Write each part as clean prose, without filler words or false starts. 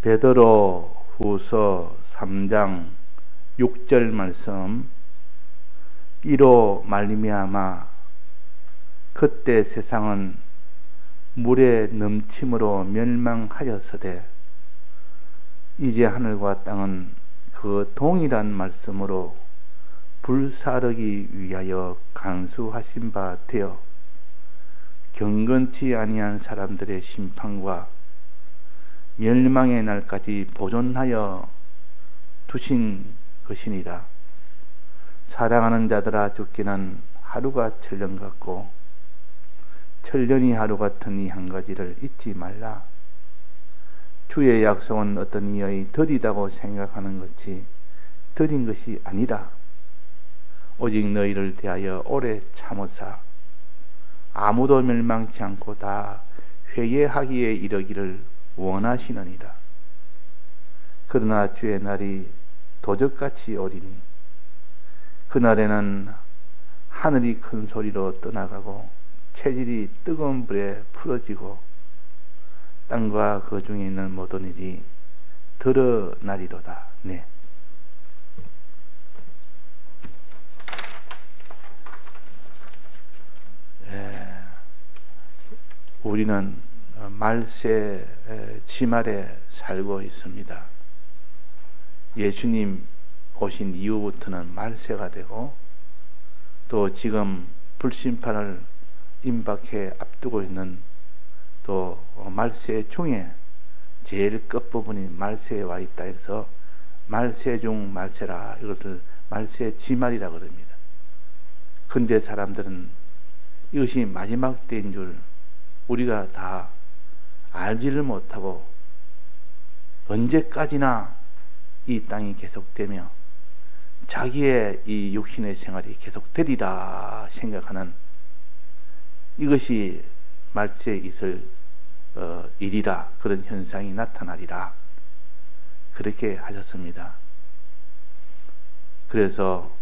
베드로 후서 3장 6절 말씀. 이로 말미암아 그때 세상은 물의 넘침으로 멸망하였으되 이제 하늘과 땅은 그 동일한 말씀으로 불사르기 위하여 간수하신 바 되어 경건치 아니한 사람들의 심판과 멸망의 날까지 보존하여 두신 것이니라. 사랑하는 자들아, 죽기는 하루가 천년 같고 천년이 하루 같은 이 한 가지를 잊지 말라. 주의 약속은 어떤 이의 더디다고 생각하는 것이 더딘 것이 아니라 오직 너희를 대하여 오래 참으사 아무도 멸망치 않고 다 회개하기에 이르기를 원하시느니라. 그러나 주의 날이 도적같이 오리니 그날에는 하늘이 큰 소리로 떠나가고 체질이 뜨거운 불에 풀어지고 땅과 그 중에 있는 모든 일이 드러나리로다. 네. 우리는 말세 지말에 살고 있습니다. 예수님 오신 이후부터는 말세가 되고 또 지금 불심판을 임박해 앞두고 있는 또 말세 중에 제일 끝부분이 말세에 와 있다 해서 말세 중 말세라, 이것을 말세 지말이라 그럽니다. 근데 사람들은 이것이 마지막 때인 줄 우리가 다 알지를 못하고 언제까지나 이 땅이 계속되며 자기의 이 육신의 생활이 계속되리라 생각하는 이것이 말세에 있을 일이라, 그런 현상이 나타나리라 그렇게 하셨습니다. 그래서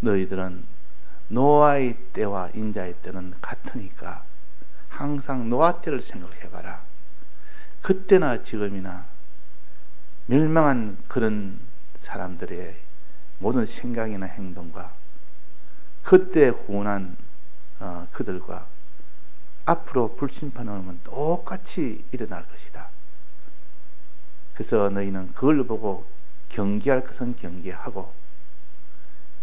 너희들은 노아의 때와 인자의 때는 같으니까 항상 노아 때를 생각해봐라. 그때나 지금이나 멸망한 그런 사람들의 모든 생각이나 행동과 그때 구원한 그들과 앞으로 불심판을 오면 똑같이 일어날 것이다. 그래서 너희는 그걸 보고 경계할 것은 경계하고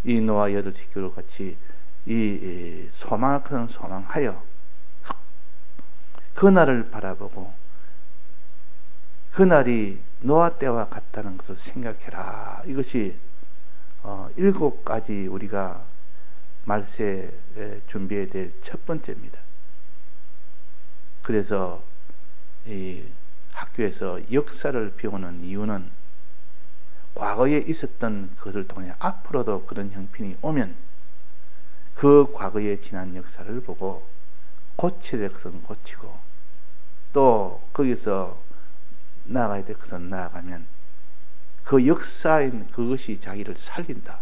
이 노아 8식구를 같이 이 소망할 것은 소망하여 그날을 바라보고 그날이 노아 때와 같다는 것을 생각해라. 이것이 7가지 우리가 말세에 준비해야 될 첫 번째입니다. 그래서 이 학교에서 역사를 배우는 이유는 과거에 있었던 것을 통해 앞으로도 그런 형편이 오면 그 과거에 지난 역사를 보고 고쳐야 될 것은 고치고 또 거기서 나아가야 될 것은 나아가면 그 역사인 그것이 자기를 살린다.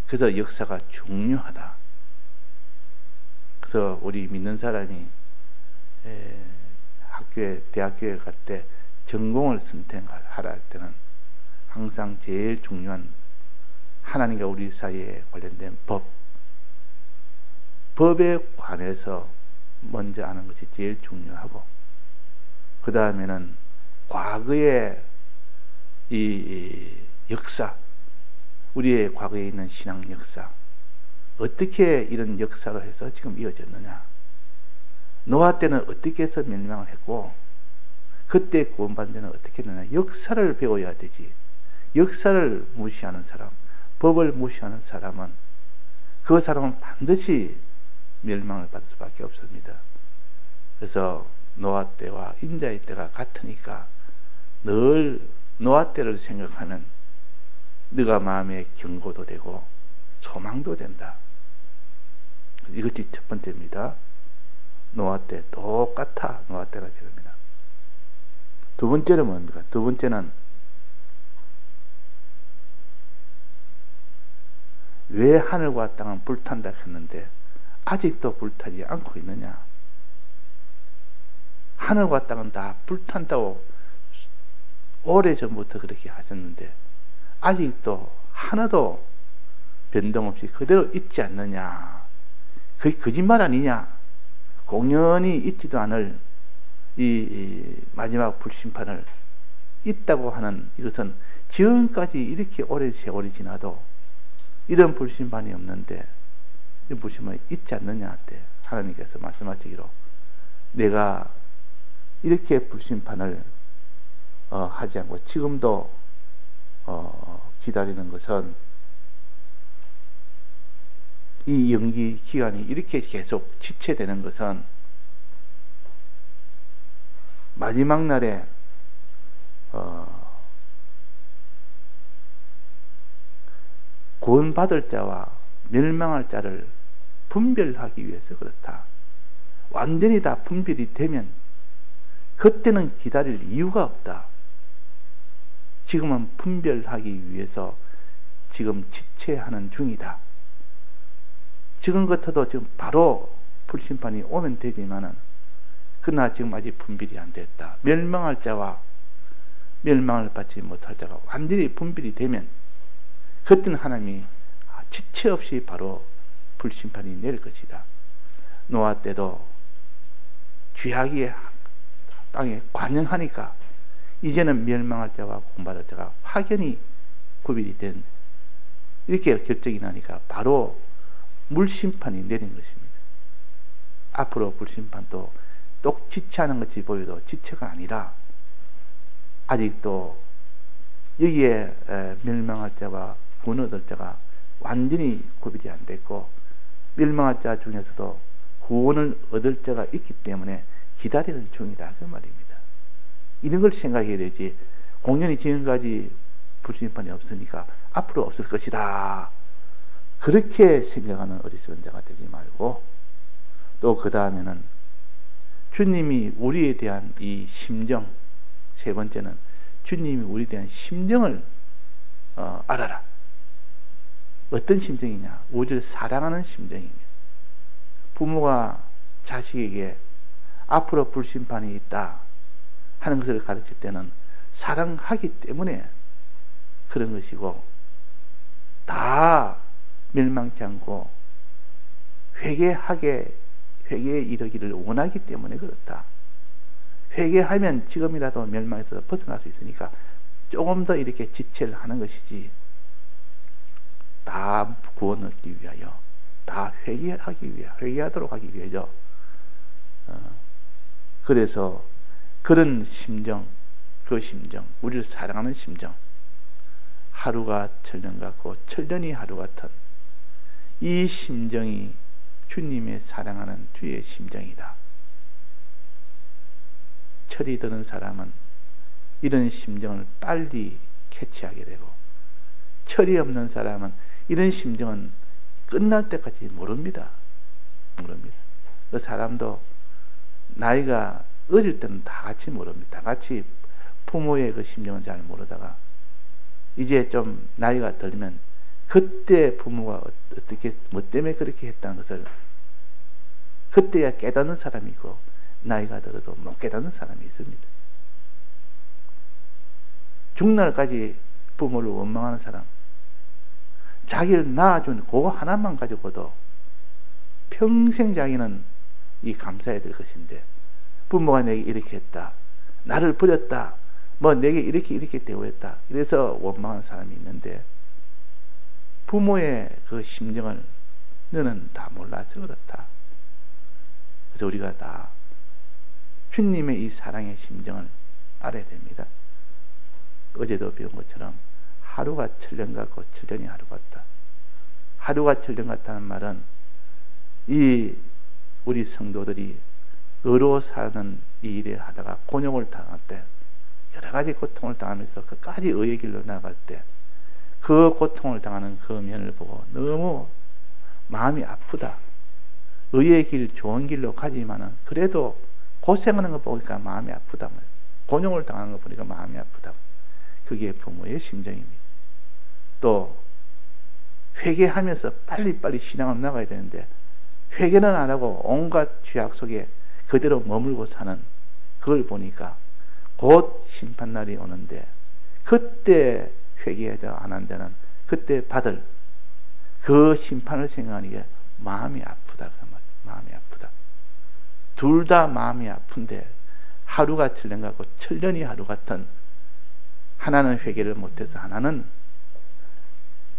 그래서 역사가 중요하다. 그래서 우리 믿는 사람이 대학교에 갈 때 전공을 선택하라 할 때는 항상 제일 중요한 하나님과 우리 사이에 관련된 법에 관해서 먼저 아는 것이 제일 중요하고, 그 다음에는 과거의 이 역사, 우리의 과거에 있는 신앙 역사, 어떻게 이런 역사로 해서 지금 이어졌느냐, 노아 때는 어떻게 해서 멸망을 했고 그때 구원받은 자는 어떻게 했느냐, 역사를 배워야 되지. 역사를 무시하는 사람, 법을 무시하는 사람은 그 사람은 반드시 멸망을 받을 수밖에 없습니다. 그래서 노아 때와 인자의 때가 같으니까 늘 노아 때를 생각하면 네가 마음의 경고도 되고 소망도 된다. 이것이 첫 번째입니다. 노아 때 똑같아. 노아 때가 지금이나. 두 번째는 뭡니까? 두 번째는 왜 하늘과 땅은 불탄다 했는데 아직도 불타지 않고 있느냐? 하늘과 땅은 다 불탄다고 오래전부터 그렇게 하셨는데 아직도 하나도 변동 없이 그대로 있지 않느냐? 그게 거짓말 아니냐? 공연히 있지도 않을 이 마지막 불심판을 있다고 하는 이것은 지금까지 이렇게 오랜 세월이 지나도 이런 불심판이 없는데 이 불심판이 있지 않느냐 때 하나님께서 말씀하시기로 내가 이렇게 불심판을 하지 않고 지금도 기다리는 것은 이 연기 기간이 이렇게 계속 지체되는 것은 마지막 날에 구원받을 자와 멸망할 자를 분별하기 위해서 그렇다. 완전히 다 분별이 되면 그때는 기다릴 이유가 없다. 지금은 분별하기 위해서 지금 지체하는 중이다. 지금 같아도 지금 바로 불심판이 오면 되지만은 그러나 지금 아직 분별이 안 됐다. 멸망할 자와 멸망을 받지 못할 자가 완전히 분별이 되면 그때는 하나님이 지체 없이 바로 불심판이 내릴 것이다. 노아 때도 죄악의 땅에 관영하니까 이제는 멸망할 자와 구원받을 자가 확연히 구별이 된 이렇게 결정이 나니까 바로 물심판이 내린 것입니다. 앞으로 불심판도 똑 지체하는 것이 보여도 지체가 아니라 아직도 여기에 멸망할 자와 구원 얻을 자가 완전히 구별이 안 됐고 멸망할 자 중에서도 구원을 얻을 자가 있기 때문에 기다리는 중이다 그 말입니다. 이런 걸 생각해야 되지 공연히 지금까지 불심판이 없으니까 앞으로 없을 것이다 그렇게 생각하는 어리석은 자가 되지 말고 또 그 다음에는 주님이 우리에 대한 이 심정 세 번째는 주님이 우리에 대한 심정을 알아라. 어떤 심정이냐? 우리를 사랑하는 심정입니다. 부모가 자식에게 앞으로 불심판이 있다 하는 것을 가르칠 때는 사랑하기 때문에 그런 것이고 다 멸망치 않고 회개에 이르기를 원하기 때문에 그렇다. 회개하면 지금이라도 멸망에서 벗어날 수 있으니까 조금 더 이렇게 지체를 하는 것이지 다 구원 얻기 위하여 다 회개하도록 하기 위해서 그래서 그런 심정 그 심정 우리를 사랑하는 심정 하루가 천년 같고 천년이 하루 같은 이 심정이 주님의 사랑하는 주의 심정이다. 철이 드는 사람은 이런 심정을 빨리 캐치하게 되고 철이 없는 사람은 이런 심정은 끝날 때까지 모릅니다. 그 사람도 나이가 어릴 때는 다 같이 모릅니다. 다 같이 부모의 그 심정은 잘 모르다가 이제 좀 나이가 들면 그때 부모가 어떻게 뭐 때문에 그렇게 했다는 것을 그때야 깨닫는 사람이 있고 나이가 들어도 못 깨닫는 사람이 있습니다. 죽날까지 부모를 원망하는 사람 자기를 낳아준 그거 하나만 가지고도 평생 자기는 이 감사해야 될 것인데 부모가 내게 이렇게 했다 나를 버렸다 뭐 내게 이렇게 대우했다 이래서 원망하는 사람이 있는데 부모의 그 심정을 너는 다 몰라서 그렇다. 그래서 우리가 다 주님의 이 사랑의 심정을 알아야 됩니다. 어제도 배운 것처럼 하루가 천년 같고 천년이 하루 같다. 하루가 천년 같다는 말은 이 우리 성도들이 의로 사는 이 일을 하다가 곤욕을 당할 때 여러 가지 고통을 당하면서 끝까지 의의 길로 나갈 때 그 고통을 당하는 그 면을 보고 너무 마음이 아프다. 의의 길, 좋은 길로 가지만은 그래도 고생하는 거 보니까 마음이 아프다. 곤욕을 당하는 거 보니까 마음이 아프다. 그게 부모의 심정입니다. 또 회개하면서 빨리빨리 신앙을 나가야 되는데 회개는 안 하고 온갖 죄악 속에 그대로 머물고 사는 그걸 보니까 곧 심판날이 오는데 그때 회개하지 안 한 데는 그때 받을 그 심판을 생각하니까 마음이 아프다. 마음이 아프다. 둘 다 마음이 아픈데 하루가 틀린 것 같고 천년이 하루 같은, 하나는 회개를 못해서 하나는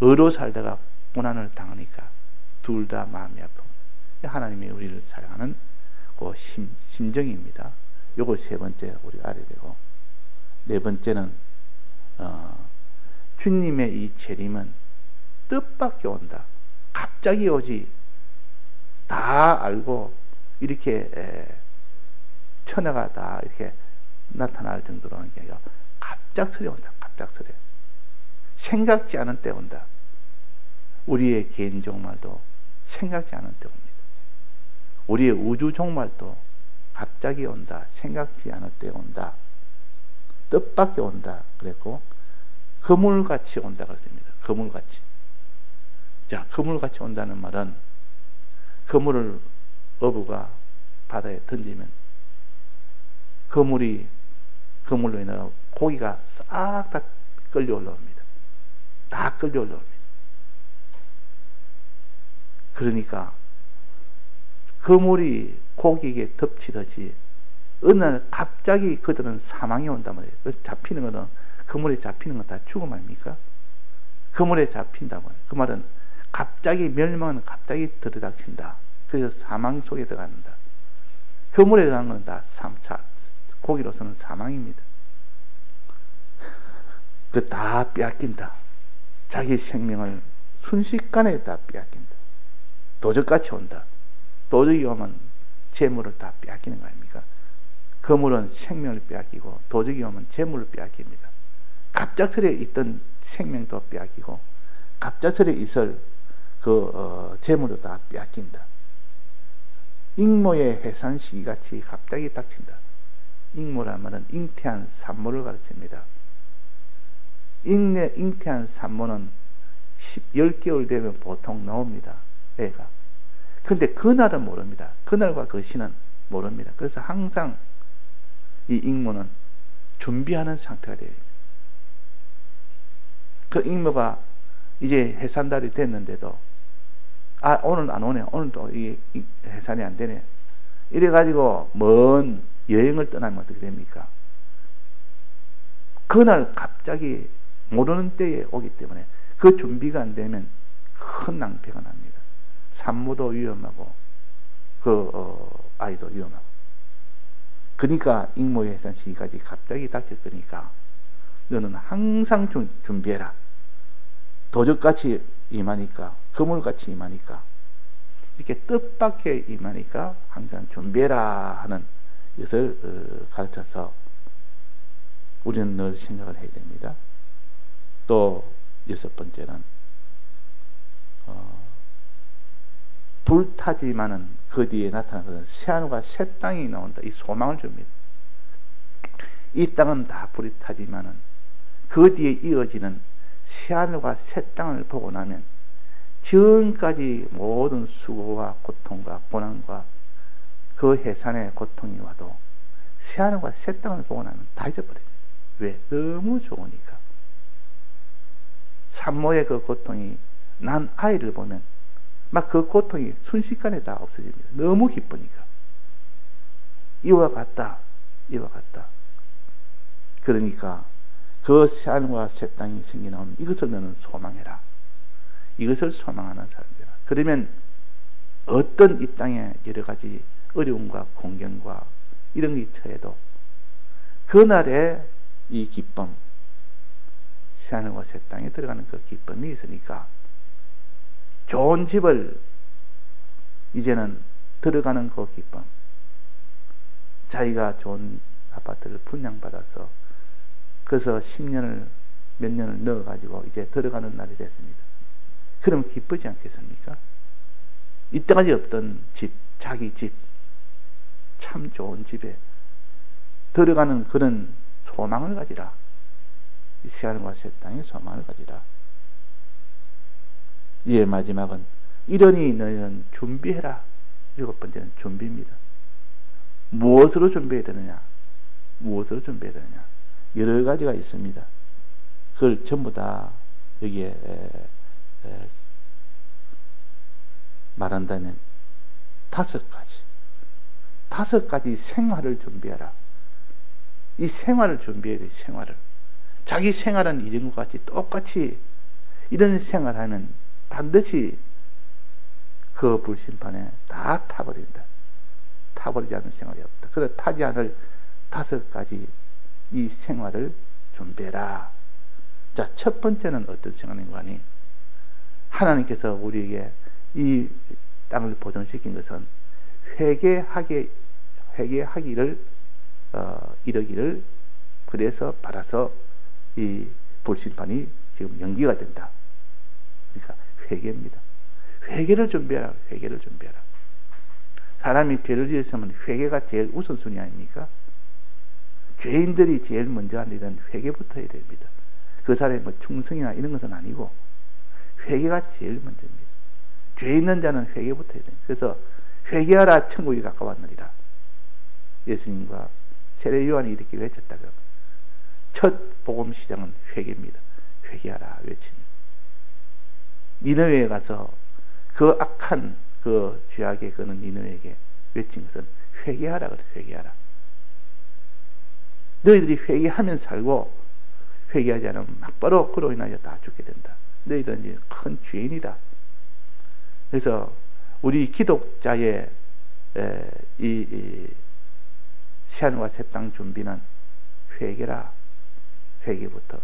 의로 살다가 고난을 당하니까 둘 다 마음이 아픈 하나님이 우리를 사랑하는 그 심정입니다. 요거 세 번째 우리가 알아야 되고, 네 번째는 주님의 이 재림은 뜻밖에 온다. 갑자기 오지. 다 알고 이렇게 천하가 다 이렇게 나타날 정도로 하는 게 아니라 갑작스레 온다. 갑작스레. 생각지 않은 때 온다. 우리의 개인 종말도 생각지 않은 때 옵니다. 우리의 우주 종말도 갑자기 온다. 생각지 않을 때 온다. 뜻밖에 온다. 그랬고, 그물같이 온다 그랬습니다. 그물같이. 자, 그물같이 온다는 말은 그물을 어부가 바다에 던지면 그물로 인해 고기가 싹 다 끌려 올라옵니다. 다 끌려 올라옵니다. 그러니까 그물이 고기에게 덮치듯이 어느 날 갑자기 그들은 사망이 온단 말이에요. 잡히는 거는, 그물에 잡히는 건 다 죽음 아닙니까? 그물에 잡힌다고. 그 말은 갑자기 멸망은 갑자기 들이닥친다. 그래서 사망 속에 들어간다. 그물에 들어간 건 다 고기로서는 사망입니다. 그 다 빼앗긴다. 자기 생명을 순식간에 다 빼앗긴다. 도적같이 온다. 도적이 오면 재물을 다 빼앗기는 거 아닙니까? 그물은 생명을 빼앗기고 도적이 오면 재물을 빼앗깁니다. 갑작스레 있던 생명도 빼앗기고 갑작스레 있을 재물도 다 빼앗긴다. 잉모의 해산 시기같이 갑자기 닥친다. 잉모란 말은 잉태한 산모를 가르칩니다. 잉태한 산모는 10개월 되면 보통 나옵니다. 애가. 근데 그날은 모릅니다. 그날과 그 시는 모릅니다. 그래서 항상 이 잉모는 준비하는 상태가 돼요. 그 잉모가 이제 해산달이 됐는데도 오늘 안 오네. 오늘도 이 해산이 안 되네. 이래가지고 먼 여행을 떠나면 어떻게 됩니까? 그날 갑자기 모르는 때에 오기 때문에 그 준비가 안 되면 큰 낭패가 납니다. 산모도 위험하고 아이도 위험하고. 그러니까 잉모의 해산 시기까지 갑자기 닥칠 거니까 너는 항상 준비해라. 도적같이 임하니까, 그물같이 임하니까, 이렇게 뜻밖의 임하니까 항상 준비해라 하는 것을 가르쳐서 우리는 늘 생각을 해야 됩니다. 또 여섯 번째는 불타지만은 그 뒤에 나타나는 새하늘과 새 땅이 나온다. 이 소망을 줍니다. 이 땅은 다 불이 타지만은 그 뒤에 이어지는 새하늘과 새 땅을 보고 나면 지금까지 모든 수고와 고통과 고난과 그 해산의 고통이 와도 새하늘과 새 땅을 보고 나면 다 잊어버려요. 왜? 너무 좋으니까. 산모의 그 고통이, 난 아이를 보면 막 그 고통이 순식간에 다 없어집니다. 너무 기쁘니까. 이와 같다. 이와 같다. 그러니까 그 새하늘과 새 땅이 생기나오면 이것을 너는 소망해라. 이것을 소망하는 사람들이라. 그러면 어떤 이 땅에 여러 가지 어려움과 공경과 이런 게 처해도 그날의 이 기쁨, 새하늘과 새 땅에 들어가는 그 기쁨이 있으니까 좋은 집을 이제는 들어가는 그 기쁨, 자기가 좋은 아파트를 분양받아서 그래서 10년을 몇 년을 넣어가지고 이제 들어가는 날이 됐습니다. 그러면 기쁘지 않겠습니까? 이때까지 없던 집, 자기 집, 참 좋은 집에 들어가는 그런 소망을 가지라. 이 새하늘과 새 땅의 소망을 가지라. 이의 마지막은 이러니 너희는 준비해라. 일곱 번째는 준비입니다. 무엇으로 준비해야 되느냐? 무엇으로 준비해야 되느냐? 여러 가지가 있습니다. 그걸 전부 다 여기에 말한다면 5가지 생활을 준비하라. 이 생활을 준비해야 돼. 생활을. 자기 생활은 이전과 같이 똑같이 이런 생활하면 반드시 그 불심판에 다 타버린다. 타버리지 않는 생활이 없다. 그래서 타지 않을 5가지 이 생활을 준비해라. 자, 첫 번째는 어떤 생활인가 하니, 하나님께서 우리에게 이 땅을 보존시킨 것은 회개하기를 이르기를 그래서 받아서 이 불심판이 지금 연기가 된다. 그러니까 회개입니다. 회개를 준비하라. 회개를 준비하라. 사람이 죄를 지었으면 회개가 제일 우선순위 아닙니까? 죄인들이 제일 먼저 하는 일은 회개부터 해야 됩니다. 그 사람의 뭐 충성이나 이런 것은 아니고 회개가 제일 먼저입니다. 죄 있는 자는 회개부터 해야 됩니다. 그래서 회개하라, 천국이 가까웠느니라. 예수님과 세례 요한이 이렇게 외쳤다 그러면 첫 복음 시작은 회개입니다. 회개하라 외칩니다. 니느웨에 가서 그 악한 그 죄악에 그는 니느웨에게 외친 것은 회개하라 그래. 회개하라. 너희들이 회개하면 살고 회개하지 않으면 막바로 그로 인하여 다 죽게 된다. 너희들은 이제 큰 죄인이다. 그래서 우리 기독자의 이 새하늘과 새 땅 준비는 회개라. 회개부터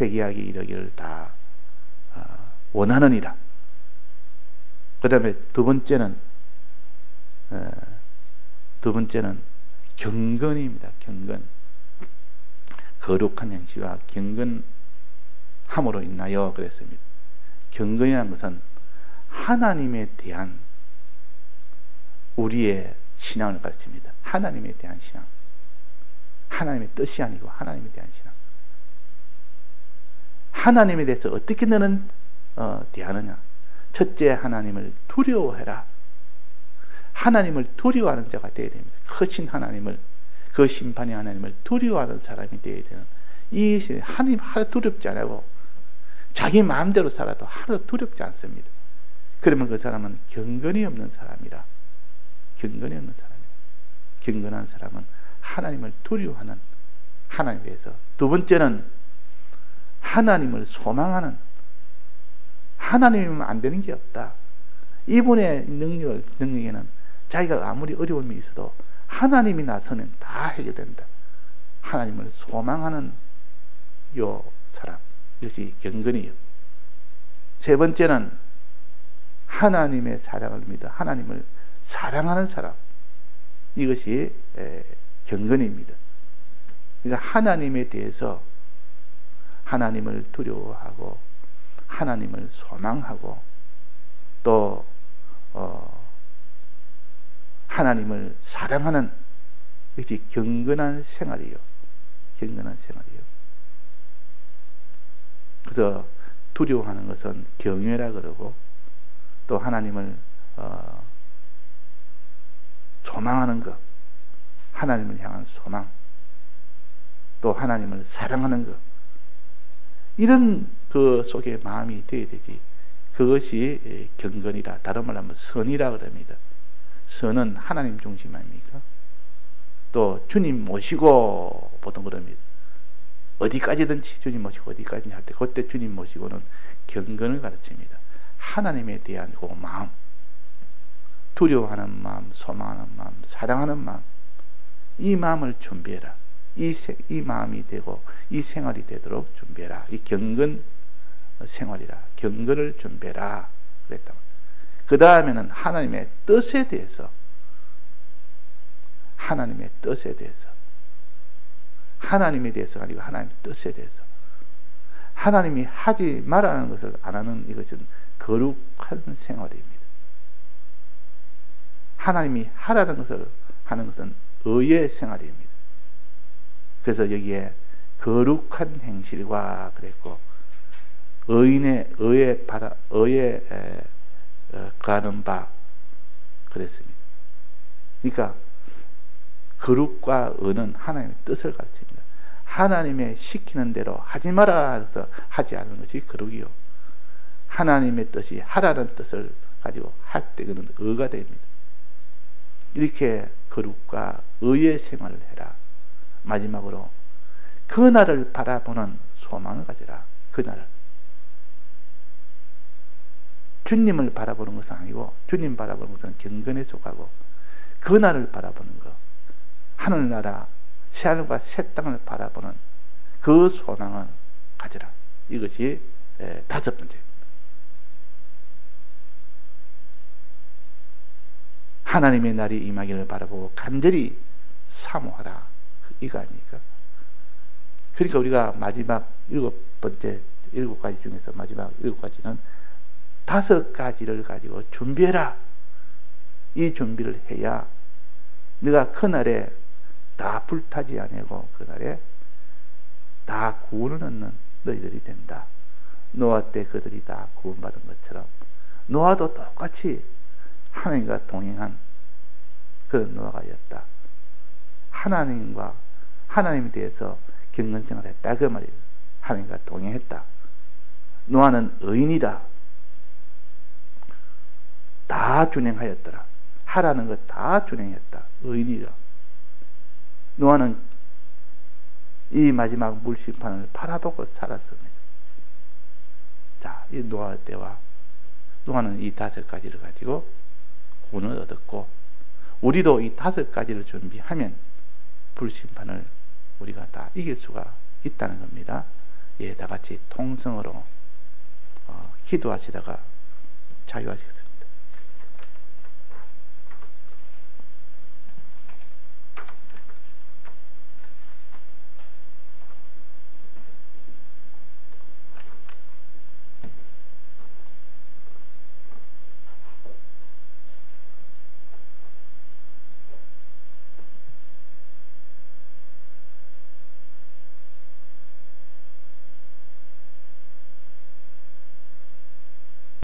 회개하기 이르기를 다 원하느니라. 그 다음에 두 번째는 경건입니다. 경건. 거룩한 행실과 경건함으로 인하여 그랬습니다. 경건이라는 것은 하나님에 대한 우리의 신앙을 가르칩니다. 하나님에 대한 신앙. 하나님의 뜻이 아니고 하나님에 대한 신앙. 하나님에 대해서 어떻게 너는 대하느냐. 첫째, 하나님을 두려워해라. 하나님을 두려워하는 자가 되어야 됩니다. 크신 하나님을, 그 심판의 하나님을 두려워하는 사람이 되어야 되는, 이 하나님 하나도 두렵지 않고 자기 마음대로 살아도 하나도 두렵지 않습니다. 그러면 그 사람은 경건이 없는 사람이라. 경건이 없는 사람이라. 경건한 사람은 하나님을 두려워하는, 하나님에 대해서. 두 번째는 하나님을 소망하는, 하나님이면 안 되는 게 없다. 이분의 능력에는 자기가 아무리 어려움이 있어도 하나님이 나서면 다 해결된다. 하나님을 소망하는 요 사람, 이것이 경건이에요. 세 번째는 하나님의 사랑을 믿어 하나님을 사랑하는 사람, 이것이 경건입니다. 그러니까 하나님에 대해서 하나님을 두려워하고 하나님을 소망하고 또 하나님을 사랑하는, 이것이 경건한 생활이에요. 경건한 생활이에요. 그래서 두려워하는 것은 경외라 그러고, 또 하나님을 소망하는 것, 하나님을 향한 소망, 또 하나님을 사랑하는 것, 이런 그 속에 마음이 되어야 되지. 그것이 경건이라, 다른 말로 하면 선이라 그럽니다. 선은 하나님 중심 아닙니까? 또 주님 모시고 보통 그럽니다. 어디까지든지 주님 모시고 어디까지든지 할 때, 그때 주님 모시고는 경건을 가르칩니다. 하나님에 대한 그 마음, 두려워하는 마음, 소망하는 마음, 사랑하는 마음, 이 마음을 준비해라. 이 마음이 되고 이 생활이 되도록 준비해라. 이 경건 생활이라. 경건을 준비해라 그랬다. 그 다음에는 하나님의 뜻에 대해서, 하나님의 뜻에 대해서, 하나님에 대해서가 아니고 하나님의 뜻에 대해서, 하나님이 하지 말라는 것을 안 하는, 이것은 거룩한 생활입니다. 하나님이 하라는 것을 하는 것은 의의 생활입니다. 그래서 여기에 거룩한 행실과 그랬고, 의인의 의에 가는 바 그랬습니다. 그러니까 거룩과 의는 하나님의 뜻을 가르칩니다. 하나님의 시키는 대로 하지 마라 해서 하지 않는 것이 거룩이요. 하나님의 뜻이 하라는 뜻을 가지고 할 때 그는 의가 됩니다. 이렇게 거룩과 의의 생활을 해라. 마지막으로 그날을 바라보는 소망을 가져라. 그날을. 주님을 바라보는 것은 아니고, 주님 바라보는 것은 경건에 속하고, 그날을 바라보는 것, 하늘나라 새하늘과 새 땅을 바라보는 그 소망을 가져라. 이것이 5번째입니다. 하나님의 날이 임하기를 바라보고 간절히 사모하라. 이거 아닙니까? 그러니까 우리가 마지막 7가지 중에서 마지막 7가지는 5가지를 가지고 준비해라. 이 준비를 해야 네가 그날에 다 불타지 아니고 그날에 다 구원을 얻는 너희들이 된다. 노아 때 그들이 다 구원받은 것처럼 노아도 똑같이 하나님과 동행한 그런 노아가였다. 하나님에 대해서 경건생활을 했다 그 말이에요. 하나님과 동행했다. 노아는 의인이다. 다 준행하였더라. 하라는 것 다 준행했다. 의인이다. 노아는 이 마지막 물심판을 바라보고 살았습니다. 자, 이 노아 때와 노아는 이 5가지를 가지고 구원을 얻었고, 우리도 이 5가지를 준비하면 불심판을 우리가 다 이길 수가 있다는 겁니다. 예, 다 같이 통성으로 기도하시다가 자유하시겠습니다.